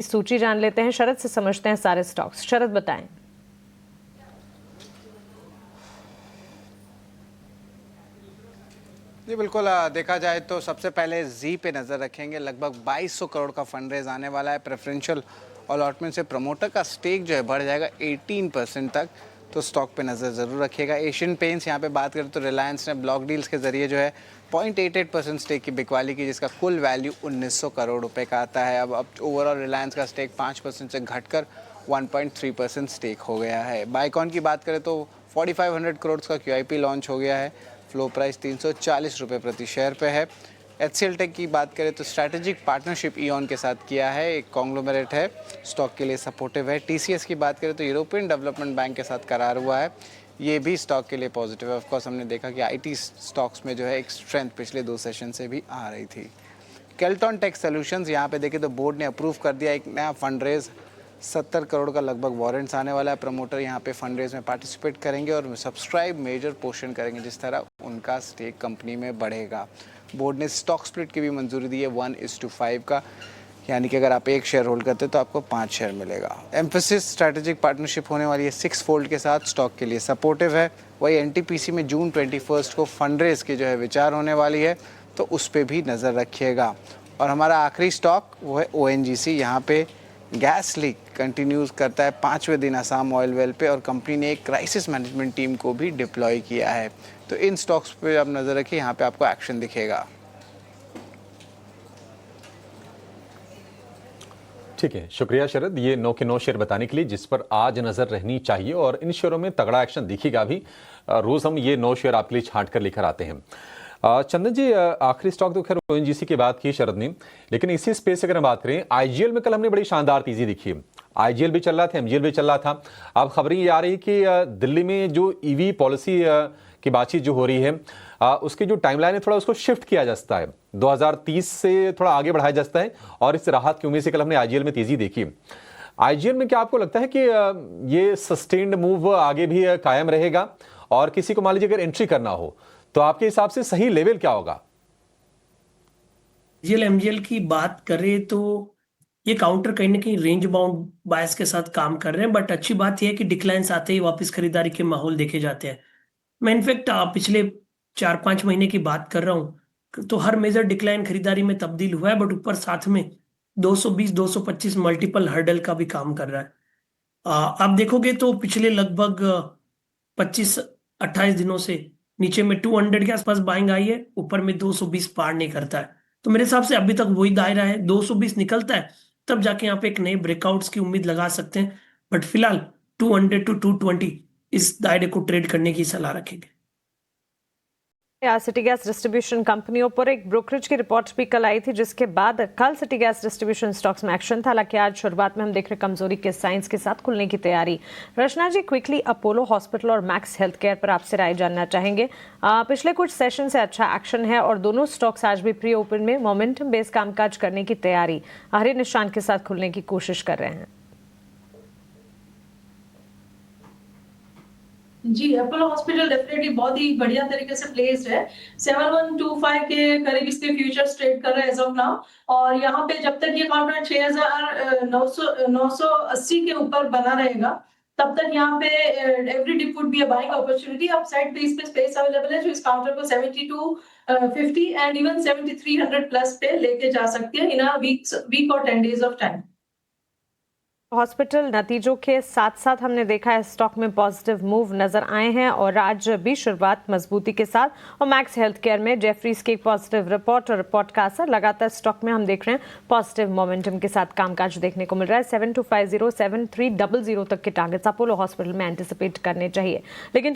सूची जान लेते हैं, शरद से समझते हैं सारे स्टॉक्स। शरद बताएं। जी बिल्कुल, देखा जाए तो सबसे पहले जी पे नज़र रखेंगे। लगभग 2200 करोड़ का फंड रेज आने वाला है। प्रेफरेंशियल अलॉटमेंट से प्रमोटर का स्टेक जो है बढ़ जाएगा 18% तक, तो स्टॉक पे नज़र ज़रूर रखिएगा। एशियन पेंट्स यहाँ पे बात करें तो रिलायंस ने ब्लॉक डील्स के जरिए जो है 0.88% स्टेक की बिकवाली की, जिसका कुल वैल्यू 1900 करोड़ रुपए का आता है। अब ओवरऑल रिलायंस का स्टेक 5% से घटकर 1.3% स्टेक हो गया है। बाइकॉन की बात करें तो 4500 करोड़ का QIP लॉन्च हो गया है। फ्लो प्राइस 340 रुपये प्रति शेयर पे है। HCL टेक की बात करें तो स्ट्रैटेजिक पार्टनरशिप ईऑन के साथ किया है, एक कॉन्ग्लोमरेट है, स्टॉक के लिए सपोर्टिव है। TCS की बात करें तो यूरोपियन डेवलपमेंट बैंक के साथ करार हुआ है, ये भी स्टॉक के लिए पॉजिटिव है। ऑफकोर्स हमने देखा कि IT स्टॉक्स में जो है एक स्ट्रेंथ पिछले 2 सेशन से भी आ रही थी। केल्टॉन टेक सोल्यूशंस, यहाँ पे देखें तो बोर्ड ने अप्रूव कर दिया एक नया फंड रेज, 70 करोड़ का लगभग वारंट्स आने वाला है। प्रमोटर यहाँ पे फंड रेज में पार्टिसिपेट करेंगे और सब्सक्राइब मेजर पोर्शन करेंगे, जिस तरह उनका स्टेक कंपनी में बढ़ेगा। बोर्ड ने स्टॉक स्प्लिट की भी मंजूरी दी है 1:5 का, यानी कि अगर आप 1 शेयर होल्ड करते तो आपको 5 शेयर मिलेगा। एम्फेसिस स्ट्रैटेजिक पार्टनरशिप होने वाली है 6 फोल्ड के साथ, स्टॉक के लिए सपोर्टिव है। वही NTPC में जून 21 को फंड रेज की जो है विचार होने वाली है, तो उस पर भी नज़र रखिएगा। और हमारा आखिरी स्टॉक वो है ONGC। यहाँ पे गैस लीक कंटिन्यूज करता है 5वें दिन असम ऑयल वेल पे, और कंपनी ने एक क्राइसिस मैनेजमेंट टीम को भी डिप्लॉय किया है। तो इन स्टॉक्स पे आप नज़र रखिए, यहाँ पे आपको एक्शन दिखेगा। ठीक है, शुक्रिया शरद, ये 9 के 9 शेयर बताने के लिए जिस पर आज नजर रहनी चाहिए, और इन शेयरों में तगड़ा एक्शन दिखेगा भी। रोज हम ये 9 शेयर आपके लिए छांट कर लेकर आते हैं। चंदन जी, आखिरी स्टॉक तो खैर ONGC की बात की शरद ने, लेकिन इसी स्पेस से अगर हम बात करें, IGL में कल हमने बड़ी शानदार तेजी दिखी। IGL भी चल रहा था, MGL भी चल रहा था। अब खबरें ये आ रही कि दिल्ली में जो EV पॉलिसी की बातचीत जो हो रही है, उसकी जो टाइमलाइन है थोड़ा उसको शिफ्ट किया जा सकता है, 2030 से थोड़ा आगे बढ़ाया जा सकता है, और इस राहत की उम्मीद से कल हमने IGL में तेजी देखी। IGL में क्या आपको लगता है कि ये सस्टेन्ड मूव आगे भी कायम रहेगा, और किसी को मान लीजिए अगर एंट्री करना हो तो आपके हिसाब से सही लेवल क्या होगा? IGL MGL की बात करें तो ये काउंटर कहीं ना कहीं रेंज बाउंड बायस के साथ काम कर रहे हैं, बट अच्छी बात यह है कि डिक्लाइंस आते ही वापस खरीदारी के माहौल देखे जाते हैं। मैं इनफैक्ट पिछले 4-5 महीने की बात कर रहा हूँ तो हर मेजर डिक्लाइन खरीदारी में तब्दील हुआ है, बट ऊपर साथ में 220-225 मल्टीपल हर्डल का भी काम कर रहा है। आप देखोगे तो पिछले लगभग 25-28 दिनों से नीचे में 200 के आसपास बाइंग आई है, ऊपर में 220 पार नहीं करता है। तो मेरे हिसाब से अभी तक वही दायरा है, 220 निकलता है तब जाके यहाँ पे एक नए ब्रेकआउट्स की उम्मीद लगा सकते हैं, बट फिलहाल 200 to 220 इस दायरे को ट्रेड करने की सलाह रखेंगे। सिटी गैस डिस्ट्रीब्यूशन कंपनियों पर एक ब्रोकरेज की रिपोर्ट भी कल आई थी, जिसके बाद कल सिटी गैस डिस्ट्रीब्यूशन स्टॉक्स में एक्शन था। हालांकि आज शुरुआत में हम देख रहे कमजोरी के साइंस के साथ खुलने की तैयारी। रचना जी, क्विकली अपोलो हॉस्पिटल और मैक्स हेल्थ केयर पर आपसे राय जानना चाहेंगे। पिछले कुछ सेशन से अच्छा एक्शन है और दोनों स्टॉक्स आज भी प्री ओपन में मोमेंटम बेस्ड कामकाज करने की तैयारी, हरे निशान के साथ खुलने की कोशिश कर रहे हैं। जी, अपोलो हॉस्पिटल डेफिनेटली बहुत ही बढ़िया तरीके से प्लेस्ड है। 7125 के करीब इसके फ्यूचर्स ट्रेड कर रहे हैं एज ऑफ नाउ, और यहाँ पे जब तक ये काउंटर 6980 के ऊपर बना रहेगा तब तक यहाँ पे every dip would be a buying opportunity. Upside पे इसमें स्पेस अवेलेबल है जो इस काउंटर को 7250 एंड इवन 7300 प्लस पे लेके जा सकती है इन अ वीक और 10 डेज ऑफ टाइम। हॉस्पिटल नतीजों के साथ साथ हमने देखा है स्टॉक में पॉजिटिव मूव नजर आए हैं, और आज भी शुरुआत मजबूती के साथ। और मैक्स हेल्थ केयर में जेफरीज की एक पॉजिटिव रिपोर्ट और रिपोर्ट का असर लगातार स्टॉक में हम देख रहे हैं पॉजिटिव मोमेंटम के साथ कामकाज देखने को मिल रहा है। 7250 7300 तक के टारगेट्स अपोलो हॉस्पिटल में एंटिसिपेट करने चाहिए। लेकिन